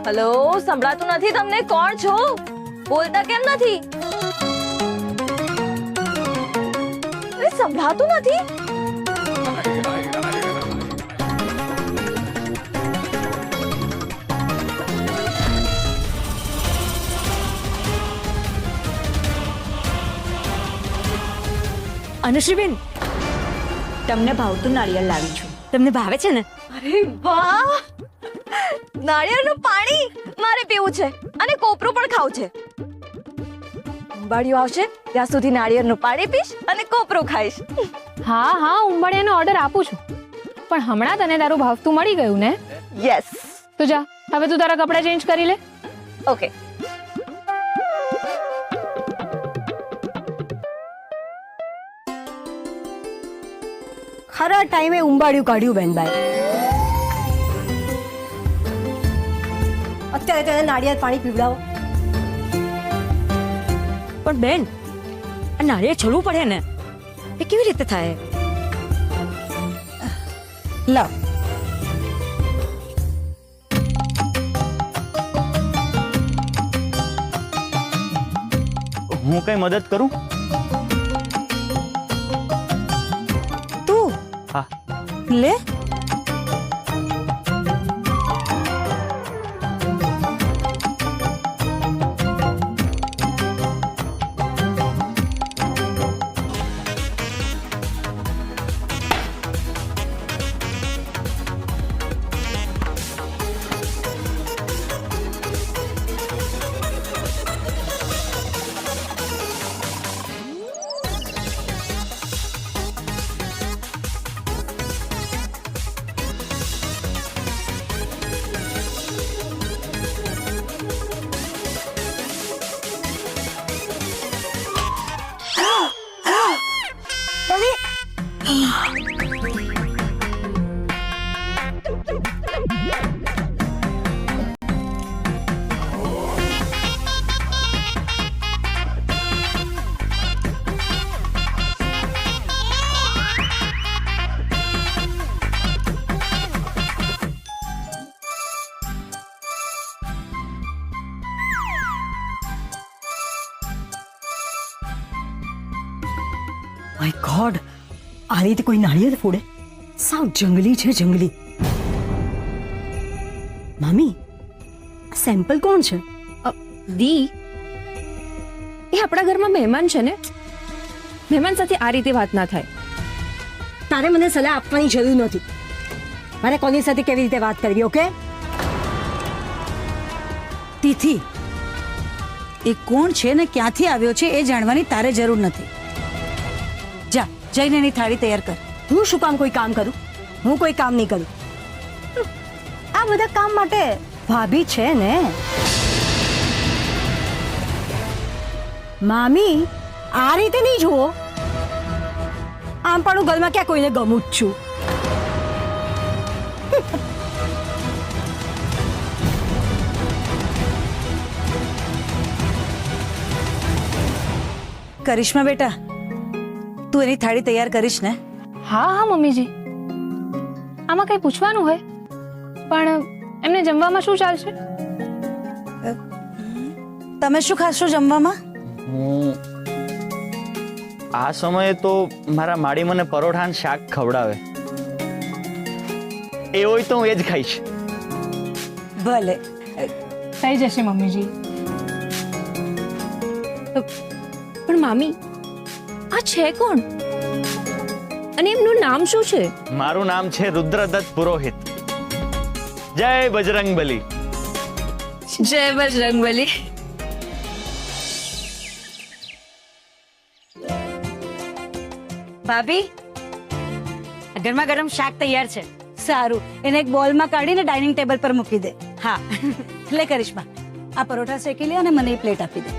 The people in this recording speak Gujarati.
હેલો, સંભળાતું નથી તમને? કોણ છો? બોલતા કેમ નથી? અરે સંભળાતું નથી? અનુશ્રીબેન, તમને ભાવતું નાળિયેર લાવી છું. તમને ભાવે છે ને? અરે વાહ, નાળિયેરનું પાણી મારે પીવું છે અને કોપરું પણ ખાવું છે. અંબાડીઓ આવશે ત્યાં સુધી નાળિયેરનું પાણી પીશ અને કોપરું ખાઈશ. હા હા, ઉંબાડિયાનો ઓર્ડર આપું છું, પણ હમણાં તને તારું ભાવતું મળી ગયું ને? યસ. તો જા, હવે તું તારા કપડાં ચેન્જ કરી લે. ઓકે. ખરા ટાઈમે ઉંબાડિયું કાઢ્યું બેનબાઈ. અત્યારે તેને નાળિયેર પાણી પીવડાવો. પણ બેન, આ નાળિયેર છોડવું પડે ને, એ કેવી રીતે થાય? લાવ. હું કઈ મદદ કરું? તું હા. લે. માય ગોડ, આ રીતે કોઈ નાળિયેર ફોડે? સાવ જંગલી છે, જંગલી. મામી, આ સેમ્પલ કોણ છે? દી, એ આપણા ઘરમાં મહેમાન છે ને, મહેમાન સાથે આ રીતે વાત ના થાય. તારે મને સલાહ આપવાની જરૂર નથી. મારે કોની સાથે કેવી રીતે વાત કરવી, ઓકે? તિથિ, એ કોણ છે ને ક્યાંથી આવ્યો છે એ જાણવાની તારે જરૂર નથી. જા, જઈને એની થાળી તૈયાર કર. હું શું કામ કોઈ કામ કરું? હું કોઈ કામ નહીં કરું. આ બધા કામ માટે ભાભી છે ને. મામી, આ રીતે નહીં જુઓ. આમ પણ હું ઘરમાં ક્યાં કોઈને ગમું જ છું. કરિશ્મા બેટા, તું એની થાળી તૈયાર કરીશ ને? હા હા મમ્મીજી, આમાં કઈ પૂછવાનું હોય? પણ એમને જમવામાં શું ચાલશે? તમે શું ખાશો જમવામાં? હું આ સમયે તો મારા માડી મને પરોઠા અને શાક ખવડાવે. એ હોય તો હું એ જ ખાઈશ. ભલે. થઈ જશે મમ્મીજી. પણ મામી, આ છે કોણ અને એમનું નામ શું છે? મારું નામ છે રુદ્રદત્ત પુરોહિત. જય બજરંગબલી. જય બજરંગબલી. ભાભી, ગરમા ગરમ શાક તૈયાર છે. સારું, એને એક બોલમાં કાઢીને ડાઇનિંગ ટેબલ પર મૂકી દે. હા. લે કરિશ્મા, આ પરોઠા શેકી લે અને મને એ પ્લેટ આપી દે.